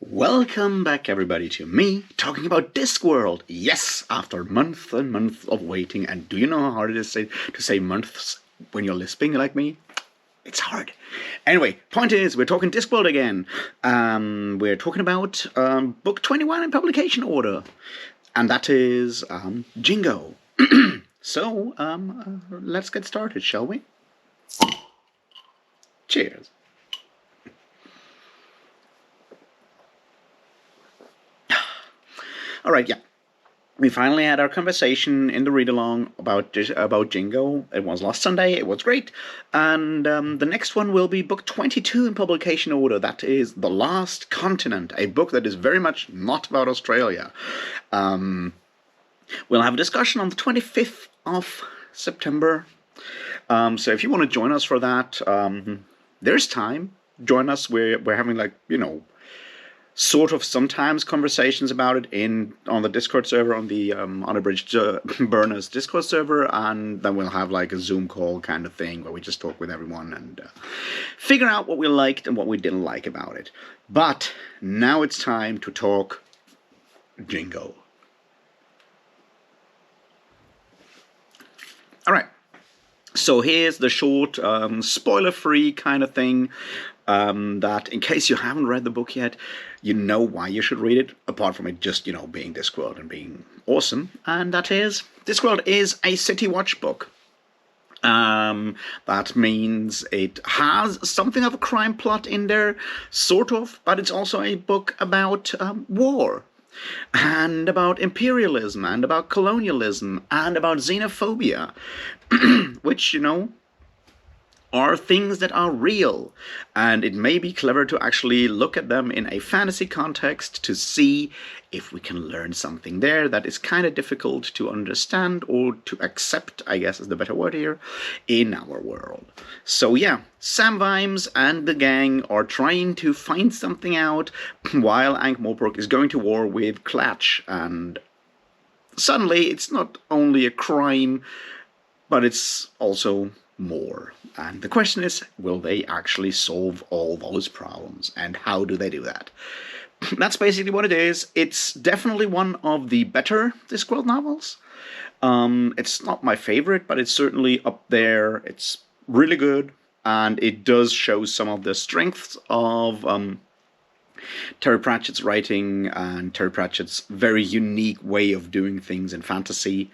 Welcome back, everybody, to me talking about Discworld. Yes, after months and months of waiting. And do you know how hard it is to say months when you're lisping like me? It's hard. Anyway, point is, we're talking Discworld again. We're talking about book 21 in publication order. And that is Jingo. So, let's get started, shall we? Cheers. All right, yeah. We finally had our conversation in the read-along about Jingo. It was last Sunday. It was great. And the next one will be book 22 in publication order. That is The Last Continent, a book that is very much not about Australia. We'll have a discussion on the 25th of September. So if you want to join us for that, there's time. Join us. We're having, like, sort of sometimes conversations about it on the Discord server, on the Unabridged Burners Discord server, and then we'll have like a Zoom call kind of thing where we just talk with everyone and figure out what we liked and what we didn't like about it. But now it's time to talk Jingo. All right. So here's the short, spoiler-free kind of thing. That in case you haven't read the book yet, you know why you should read it, apart from it just, being Discworld and being awesome. And that is, Discworld is a City Watch book. That means it has something of a crime plot in there, sort of, but it's also a book about war, and about imperialism, and about colonialism, and about xenophobia, which, are things that are real, and it may be clever to actually look at them in a fantasy context to see if we can learn something there that is kind of difficult to understand or to accept, I guess is the better word here, in our world. So yeah, Sam Vimes and the gang are trying to find something out while Ankh-Morpork is going to war with Clatch, and suddenly it's not only a crime, but it's also more. And the question is, will they actually solve all those problems? And how do they do that? That's basically what it is. It's definitely one of the better Discworld novels. It's not my favorite, but it's certainly up there. It's really good, and it does show some of the strengths of Terry Pratchett's writing and Terry Pratchett's very unique way of doing things in fantasy.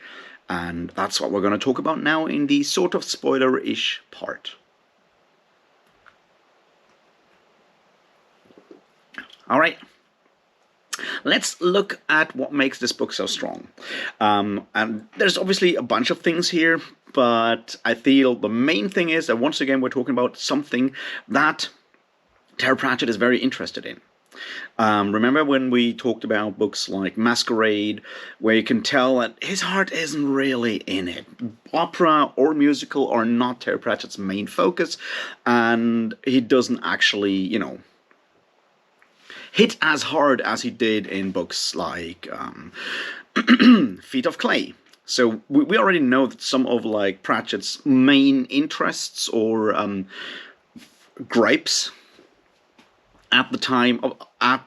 And that's what we're going to talk about now in the sort of spoiler-ish part. All right. Let's look at what makes this book so strong. And there's obviously a bunch of things here, but I feel the main thing is that once again we're talking about something that Terry Pratchett is very interested in. Remember when we talked about books like Masquerade, where you can tell that his heart isn't really in it. Opera or musical are not Terry Pratchett's main focus, and he doesn't actually, hit as hard as he did in books like Feet of Clay. So we already know that some of like Pratchett's main interests or gripes at the time of,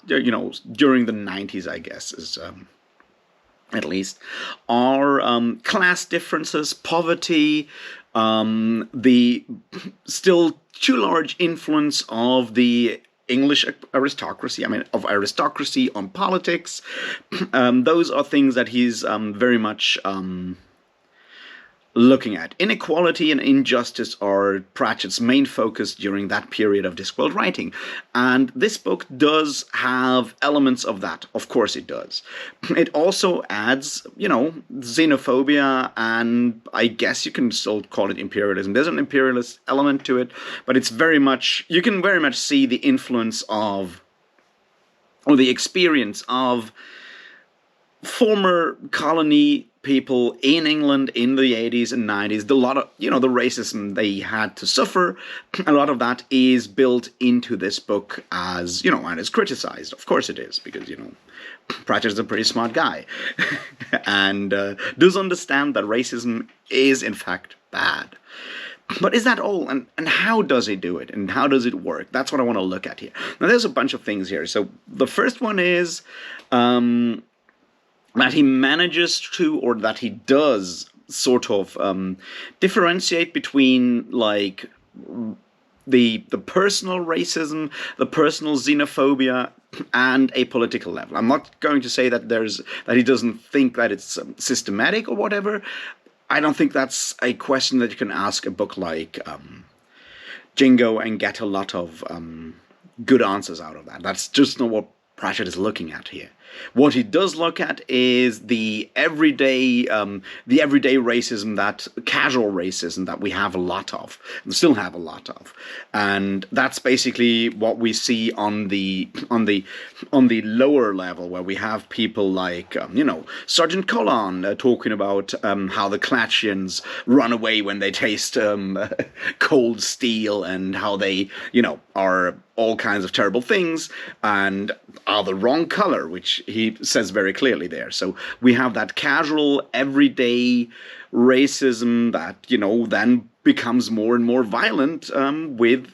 during the 90s, I guess, is at least, are class differences, poverty, the still too large influence of the English aristocracy, of aristocracy on politics. Those are things that he's very much looking at. Inequality and injustice are Pratchett's main focus during that period of Discworld writing. And this book does have elements of that. Of course it does. It also adds, xenophobia, and I guess you can still call it imperialism. There's an imperialist element to it, but it's very much, you can very much see the influence of, or the experience of, former colony people in England in the 80s and 90s, a lot of, the racism they had to suffer, a lot of that is built into this book as, and is criticized. Of course it is, because, Pratchett is a pretty smart guy and does understand that racism is, in fact, bad. But is that all? And how does he do it? And how does it work? That's what I want to look at here. Now, there's a bunch of things here. So the first one is that he manages to, or that he does, sort of differentiate between like the personal racism, the personal xenophobia, and a political level. I'm not going to say that he doesn't think that it's systematic or whatever. I don't think that's a question that you can ask a book like Jingo and get a lot of good answers out of that. That's just not what Pratchett is looking at here. What he does look at is the everyday racism, that casual racism that we have a lot of, and still have a lot of, and that's basically what we see on the lower level, where we have people like Sergeant Colon talking about how the Clatchians run away when they taste cold steel, and how they are all kinds of terrible things and are the wrong color, which he says very clearly there. So we have that casual, everyday racism that, then becomes more and more violent with,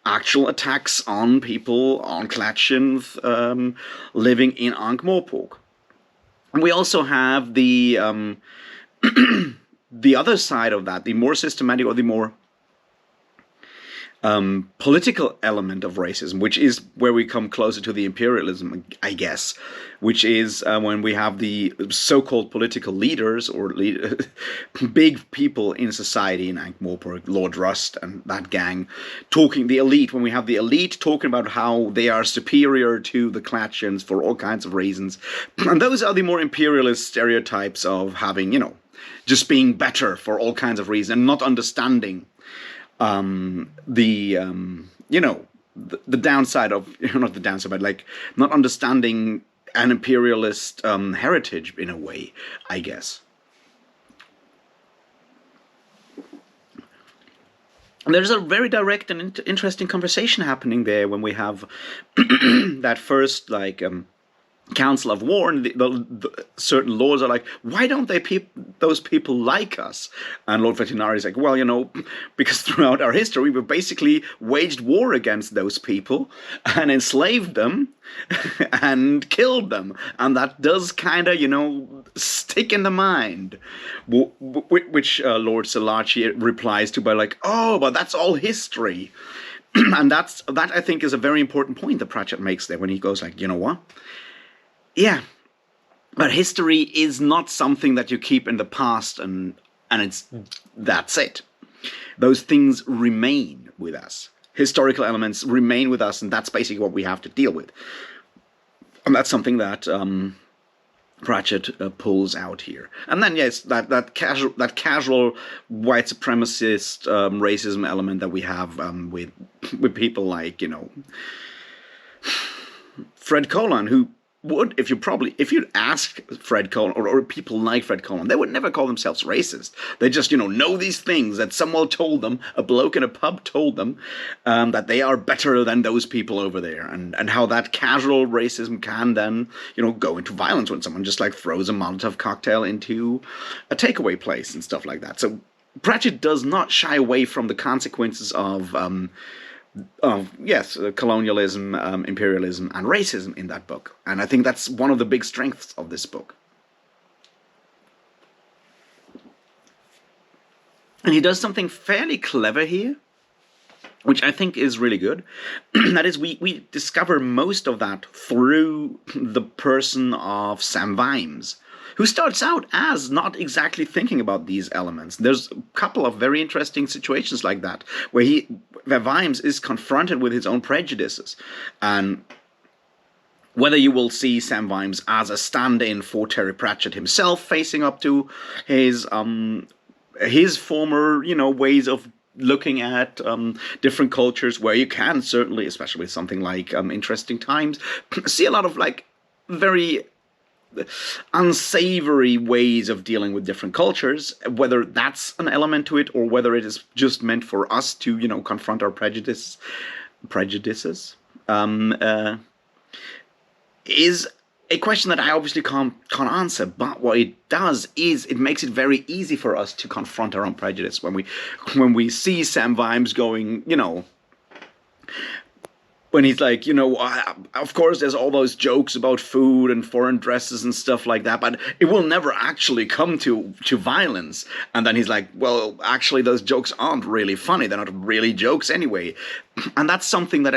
actual attacks on people, on Clatchians living in Ankh-Morpork. And we also have the the other side of that, the more systematic or the more political element of racism, which is where we come closer to the imperialism, I guess, which is when we have the so-called political leaders or big people in society in Ankh-Morpork, Lord Rust and that gang, when we have the elite talking about how they are superior to the Clatchians for all kinds of reasons. And those are the more imperialist stereotypes of having, just being better for all kinds of reasons, and not understanding the downside of, not the downside, but like not understanding an imperialist heritage in a way, I guess. And there's a very direct and interesting conversation happening there when we have that first Council of War, and the certain lords are like, why don't those people like us? And Lord Vetinari is like, well, because throughout our history we've basically waged war against those people and enslaved them and killed them, and that does kind of stick in the mind. Which Lord Salachi replies to by like, oh, but that's all history. And that I think is a very important point that Pratchett makes there when he goes like, you know what? Yeah, but history is not something that you keep in the past and that's it. Those things remain with us. Historical elements remain with us, and that's basically what we have to deal with. And that's something that Pratchett pulls out here. And then yes, that casual white supremacist racism element that we have with people like Fred Colon, who would, if you'd ask Fred Colon or people like Fred Colon, they would never call themselves racist. They just, know these things that someone told them, a bloke in a pub told them, that they are better than those people over there, and how that casual racism can then, go into violence when someone just throws a Molotov cocktail into a takeaway place and stuff like that. So Pratchett does not shy away from the consequences of colonialism, imperialism, and racism in that book. And I think that's one of the big strengths of this book. And he does something fairly clever here, which I think is really good. That is, we discover most of that through the person of Sam Vimes, who starts out as not exactly thinking about these elements. There's a couple of very interesting situations like that, where Vimes is confronted with his own prejudices. And whether you will see Sam Vimes as a stand-in for Terry Pratchett himself, facing up to his former, ways of looking at different cultures, where you can certainly, especially with something like Interesting Times, see a lot of very unsavory ways of dealing with different cultures, whether that's an element to it or whether it is just meant for us to, confront our prejudices, is a question that I obviously can't answer, but what it does is it makes it very easy for us to confront our own prejudice when we see Sam Vimes going, when he's like, of course, there's all those jokes about food and foreign dresses and stuff like that, but it will never actually come to violence. And then he's like, well, actually, those jokes aren't really funny. They're not really jokes anyway. And that's something that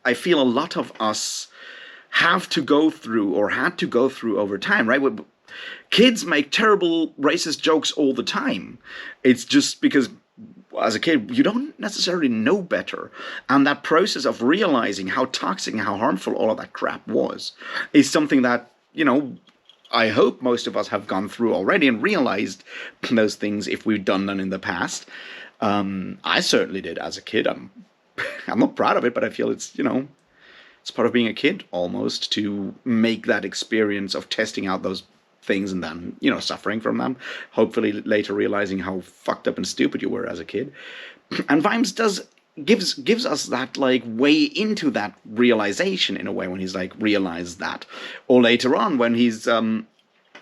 I feel a lot of us have to go through or had to go through over time, right? Kids make terrible racist jokes all the time. It's just because as a kid, you don't necessarily know better. And that process of realizing how toxic and how harmful all of that crap was is something that, I hope most of us have gone through already and realized those things if we've done them in the past. I certainly did as a kid. I'm not proud of it, but I feel it's part of being a kid almost to make that experience of testing out those things and then, suffering from them, hopefully later realizing how fucked up and stupid you were as a kid. And Vimes gives us that way into that realization in a way when he's realized that. Or later on when he's when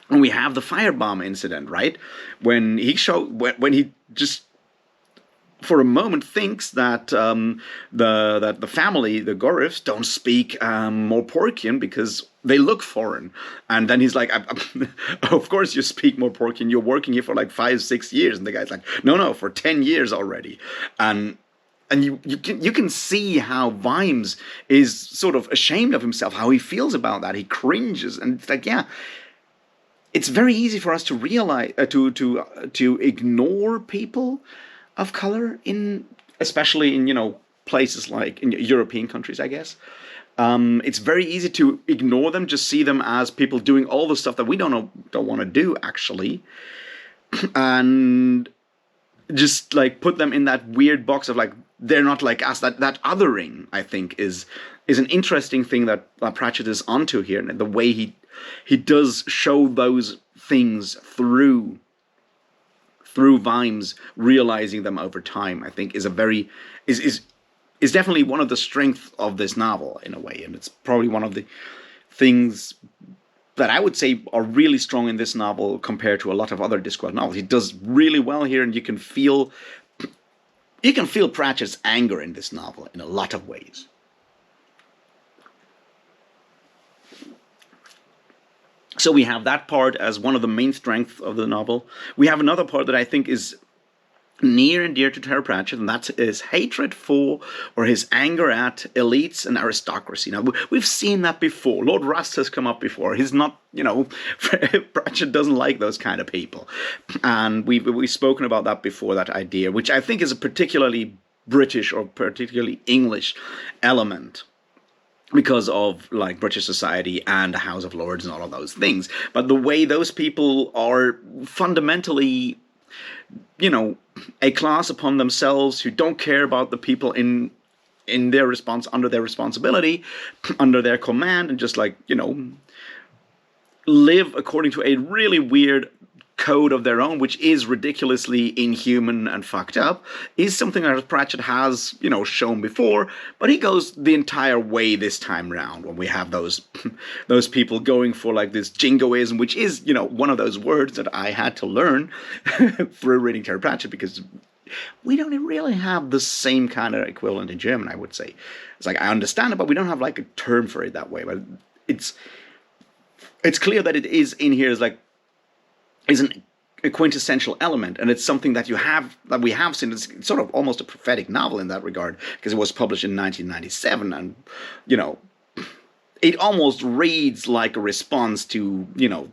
we have the firebomb incident, right? When he just for a moment thinks that the family, the Gorifs, don't speak Morporkian because they look foreign. And then he's like, of course you speak Morporkian. You're working here for 5-6 years. And the guy's like, no, for 10 years already. And you can see how Vimes is sort of ashamed of himself, how he feels about that. He cringes. And it's it's very easy for us to realize, to ignore people of color especially in places like in European countries, I guess. It's very easy to ignore them, just see them as people doing all the stuff that we don't want to do actually, and just put them in that weird box of they're not like us. That othering, I think, is an interesting thing that Pratchett is onto here, and the way he does show those things through Vimes realizing them over time, I think is definitely one of the strengths of this novel in a way. And it's probably one of the things that I would say are really strong in this novel compared to a lot of other Discworld novels. He does really well here, and you can feel Pratchett's anger in this novel in a lot of ways. So we have that part as one of the main strengths of the novel. We have another part that I think is near and dear to Terry Pratchett, and that's his hatred for, or his anger at, elites and aristocracy. Now, we've seen that before. Lord Rust has come up before. He's not, Pratchett doesn't like those kind of people. And we've spoken about that before, that idea, which I think is a particularly British or particularly English element, because of British society and the House of Lords and all of those things. But the way those people are fundamentally, a class upon themselves who don't care about the people in their under their responsibility, under their command, and just live according to a really weird code of their own, which is ridiculously inhuman and fucked up, is something that Pratchett has, shown before, but he goes the entire way this time round when we have those people going for this jingoism, which is, one of those words that I had to learn through reading Terry Pratchett, because we don't really have the same kind of equivalent in German, I would say. It's I understand it, but we don't have a term for it that way. But it's clear that it is in here is a quintessential element, and it's something that we have seen. It's sort of almost a prophetic novel in that regard, because it was published in 1997, and it almost reads like a response to the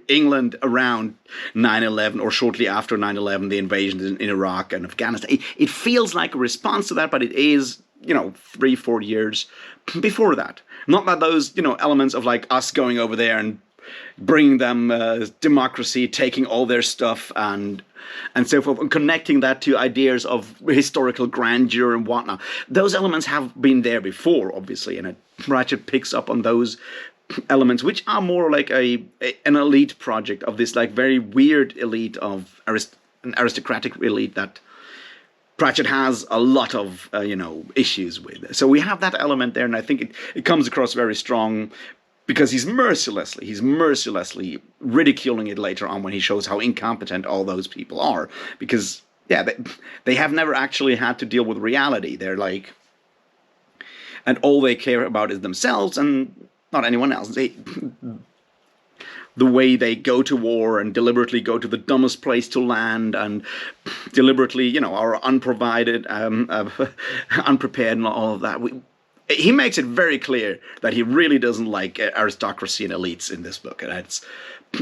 England around 9/11 or shortly after 9/11, the invasions in Iraq and Afghanistan. It feels like a response to that, but it is 3-4 years before that. Not that those elements of us going over there and bringing them democracy, taking all their stuff and so forth, and connecting that to ideas of historical grandeur and whatnot. Those elements have been there before, obviously, and Pratchett picks up on those elements, which are more like an elite project of this very weird elite of an aristocratic elite that Pratchett has a lot of issues with. So we have that element there, and I think it comes across very strong because he's mercilessly ridiculing it later on when he shows how incompetent all those people are. Because yeah, they have never actually had to deal with reality. They're like, and all they care about is themselves and not anyone else. The way they go to war and deliberately go to the dumbest place to land and deliberately, are unprovided, unprepared and all of that. He makes it very clear that he really doesn't like aristocracy and elites in this book. And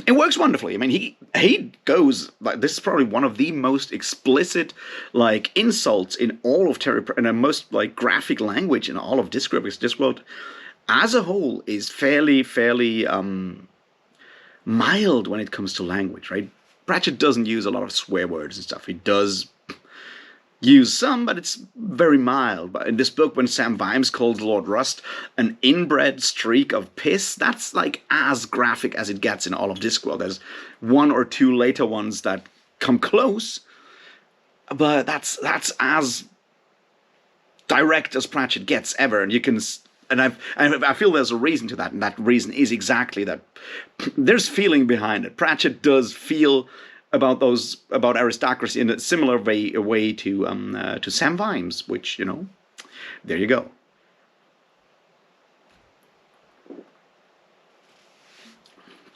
it works wonderfully. I mean, he goes, like, this is probably one of the most explicit, like, insults in all of Terry, and the most, like, graphic language in all of Discworld, because Discworld as a whole is fairly mild when it comes to language, right? Pratchett doesn't use a lot of swear words and stuff. He does use some, but it's very mild. But in this book, when Sam Vimes calls Lord Rust an inbred streak of piss, that's like as graphic as it gets in all of Discworld. There's one or two later ones that come close, but that's as direct as Pratchett gets ever. And you can, and I feel there's a reason to that, and that reason is exactly that. There's feeling behind it. Pratchett does feel about aristocracy in a similar way to Sam Vimes, which, there you go.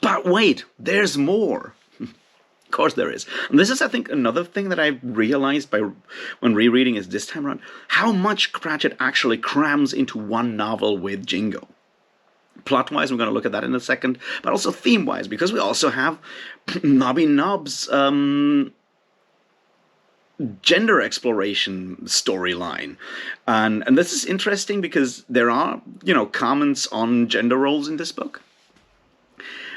But wait, there's more. Of course there is. And this is, I think, another thing that I realized when rereading is this time around, how much Pratchett actually crams into one novel with Jingo. Plot-wise, we're going to look at that in a second, but also theme-wise, because we also have Nobby Nobb's gender exploration storyline. And this is interesting because there are, comments on gender roles in this book.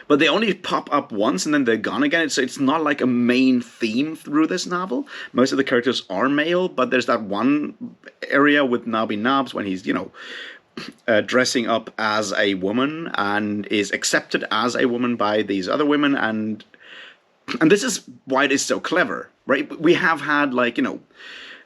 But they only pop up once and then they're gone again. So it's not like a main theme through this novel. Most of the characters are male, but there's that one area with Nobby Nobbs when he's, dressing up as a woman and is accepted as a woman by these other women, and this is why it is so clever, right? We have had,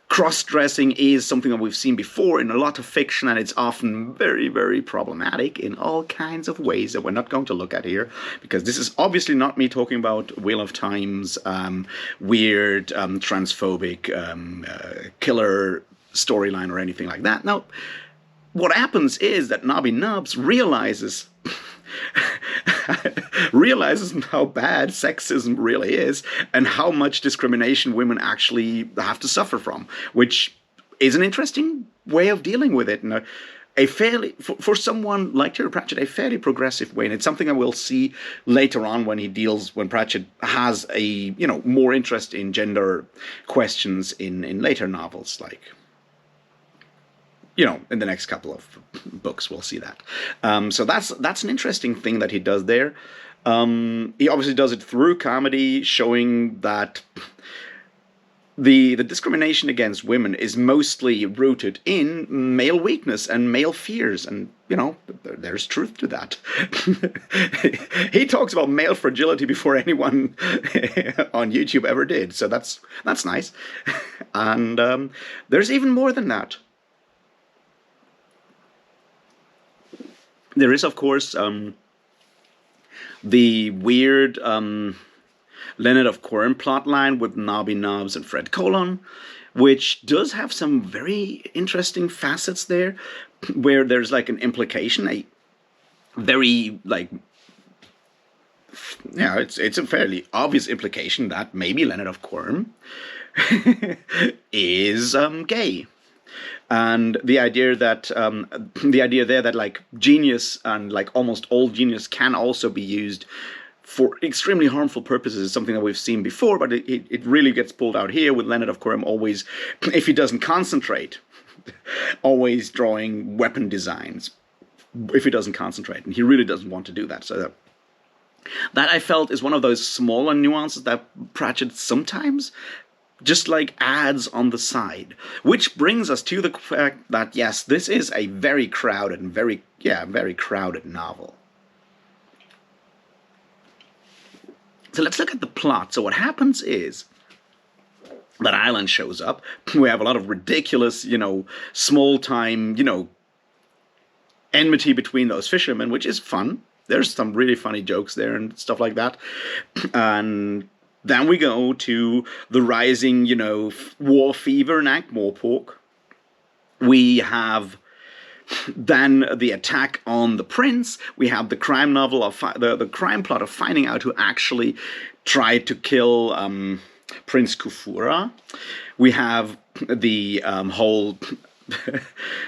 cross-dressing is something that we've seen before in a lot of fiction, and it's often very, very problematic in all kinds of ways that we're not going to look at here, because this is obviously not me talking about Wheel of Time's weird, transphobic, killer storyline or anything like that. No. What happens is that Nobby Nobbs realizes how bad sexism really is and how much discrimination women actually have to suffer from, which is an interesting way of dealing with it. And a fairly, for someone like Terry Pratchett, a fairly progressive way. And it's something I will see later on when Pratchett has a, more interest in gender questions in later novels, like, in the next couple of books, we'll see that. So that's an interesting thing that he does there. He obviously does it through comedy, showing that the discrimination against women is mostly rooted in male weakness and male fears, and there's truth to that. He talks about male fragility before anyone on YouTube ever did, so that's nice. And there's even more than that. There is, of course, the weird Leonard of Quirm plotline with Nobby Nobbs and Fred Colon, which does have some very interesting facets there, where there's like an implication, a very it's a fairly obvious implication that maybe Leonard of Quirm is gay. And the idea there that genius and almost all genius can also be used for extremely harmful purposes is something that we've seen before, but it really gets pulled out here with Leonard of Quirm always, if he doesn't concentrate, always drawing weapon designs if he doesn't concentrate, and he really doesn't want to do that. So that I felt is one of those smaller nuances that Pratchett sometimes just adds on the side, which brings us to the fact that yes, this is a very crowded and very crowded novel. So let's look at the plot. So what happens is that island shows up. We have a lot of ridiculous, small time, enmity between those fishermen, which is fun. There's some really funny jokes there and stuff like that. And then we go to the rising, war fever in Ankh-Morpork. We have then the attack on the prince. We have the crime novel of the crime plot of finding out who actually tried to kill Prince Kufura. We have the whole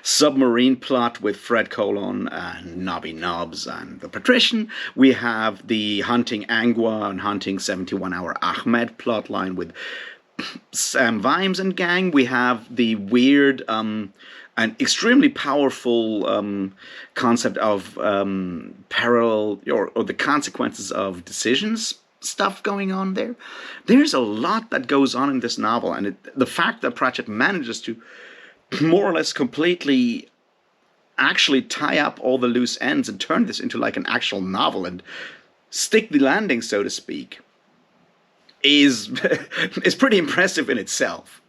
submarine plot with Fred Colon and Nobby Nobbs and the Patrician. We have the hunting Angua and hunting 71-hour Ahmed plotline with Sam Vimes and gang. We have the weird and extremely powerful concept of parallel or the consequences of decisions stuff going on there. There's a lot that goes on in this novel, and the fact that Pratchett manages to more or less completely actually tie up all the loose ends and turn this into like an actual novel and stick the landing, so to speak, is is pretty impressive in itself.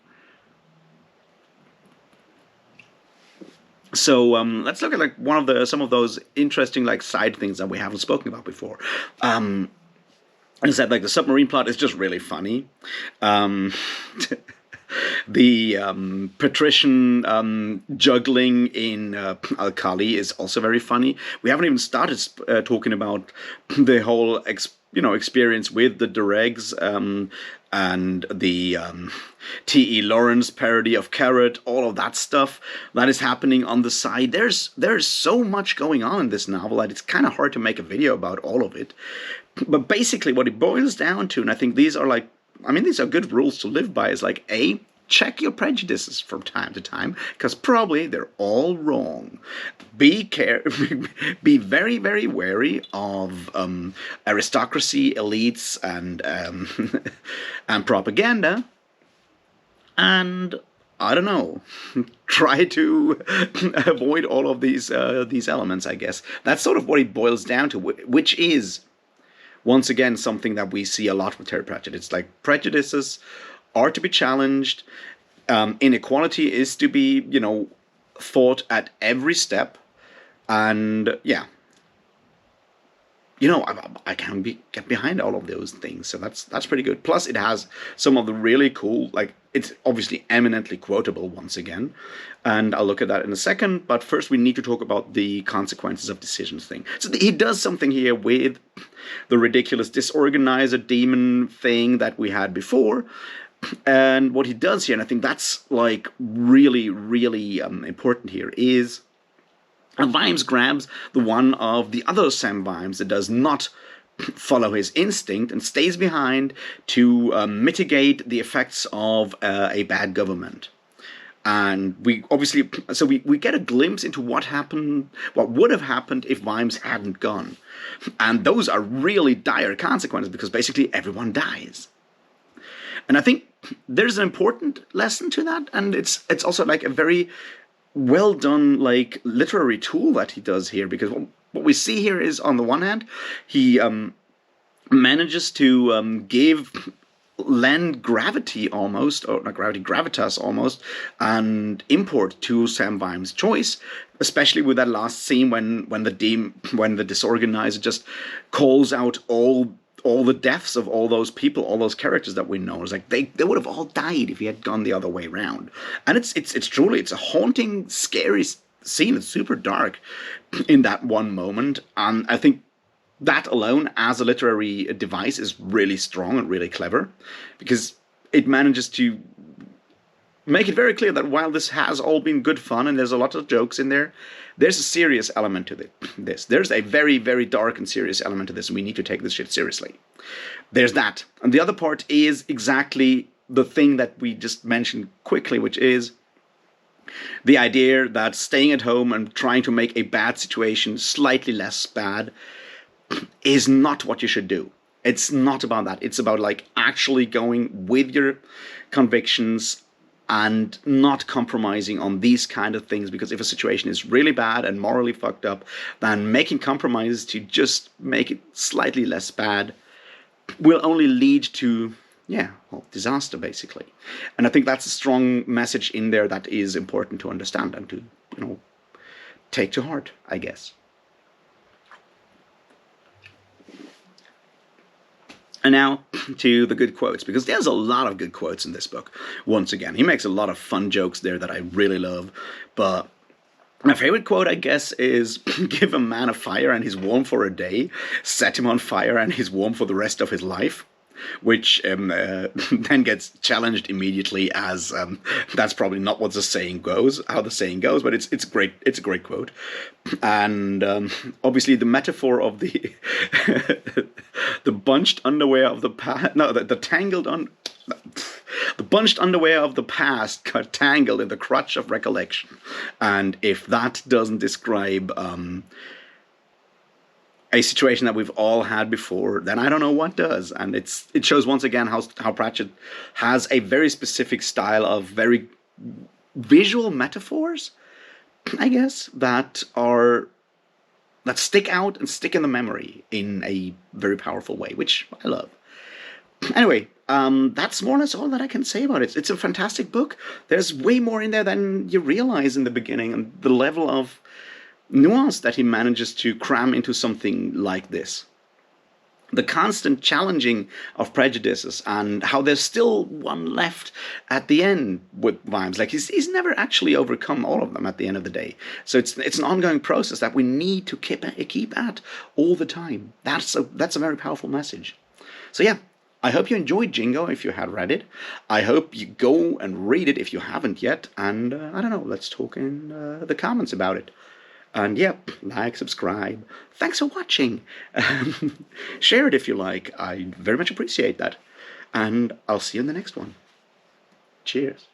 So let's look at like some of those interesting like side things that we haven't spoken about before. As I said, like the submarine plot is just really funny. The patrician juggling in Al-Khali is also very funny. We haven't even started talking about the whole experience with the Duregs and the T.E. Lawrence parody of Carrot, all of that stuff that is happening on the side. There's so much going on in this novel that it's kind of hard to make a video about all of it. But basically what it boils down to, and I think these are good rules to live by, is like, A, check your prejudices from time to time, because probably they're all wrong. Be very, very wary of aristocracy, elites, and and propaganda. And I don't know, try to avoid all of these elements, I guess. That's sort of what it boils down to, which is, once again, something that we see a lot with Terry Pratchett. It's like prejudices are to be challenged. Inequality is to be, fought at every step. And yeah, I can get behind all of those things. So that's pretty good. Plus, it has some of the really cool, like, it's obviously eminently quotable once again. And I'll look at that in a second. But first, we need to talk about the consequences of decisions thing. So he does something here with the ridiculous disorganizer demon thing that we had before. And what he does here, and I think that's like really, really important here, is Vimes grabs the one of the other Sam Vimes that does not follow his instinct and stays behind to mitigate the effects of a bad government. And we obviously, so we get a glimpse into what would have happened if Vimes hadn't gone. And those are really dire consequences, because basically everyone dies. And I think there's an important lesson to that, and it's also like a very well done like literary tool that he does here, because what we see here is, on the one hand, he manages to lend gravity almost, or not gravity, gravitas almost, and import to Sam Vimes' choice, especially with that last scene when the disorganizer just calls out all the deaths of all those people, all those characters that we know. It's like they would have all died if he had gone the other way around. And it's truly a haunting, scary scene. It's super dark in that one moment. And I think that alone, as a literary device, is really strong and really clever, because it manages to make it very clear that while this has all been good fun and there's a lot of jokes in there, there's a serious element to this. There's a very, very dark and serious element to this, and we need to take this shit seriously. There's that. And the other part is exactly the thing that we just mentioned quickly, which is the idea that staying at home and trying to make a bad situation slightly less bad is not what you should do. It's not about that. It's about like actually going with your convictions and not compromising on these kind of things, because if a situation is really bad and morally fucked up, then making compromises to just make it slightly less bad will only lead to yeah, well, disaster basically. And I think that's a strong message in there that is important to understand and to, take to heart, I guess. And now to the good quotes, because there's a lot of good quotes in this book. Once again, he makes a lot of fun jokes there that I really love. But my favorite quote, I guess, is give a man a fire and he's warm for a day, set him on fire and he's warm for the rest of his life. Which then gets challenged immediately as that's probably not what the saying goes, how the saying goes, but it's great. It's a great quote, and obviously the metaphor of the the bunched underwear of the past, no, the tangled on. The bunched underwear of the past got tangled in the crutch of recollection, and if that doesn't describe a situation that we've all had before, then I don't know what does. And it shows once again how Pratchett has a very specific style of very visual metaphors, I guess, that stick out and stick in the memory in a very powerful way, which I love. Anyway, that's more or less all that I can say about it. It's a fantastic book. There's way more in there than you realize in the beginning, and the level of nuance that he manages to cram into something like this. The constant challenging of prejudices and how there's still one left at the end with Vimes. Like he's never actually overcome all of them at the end of the day. So it's an ongoing process that we need to keep at all the time. That's a very powerful message. So yeah, I hope you enjoyed Jingo if you had read it. I hope you go and read it if you haven't yet. And I don't know, let's talk in the comments about it. And yep, like, subscribe. Thanks for watching. Share it if you like. I very much appreciate that. And I'll see you in the next one. Cheers.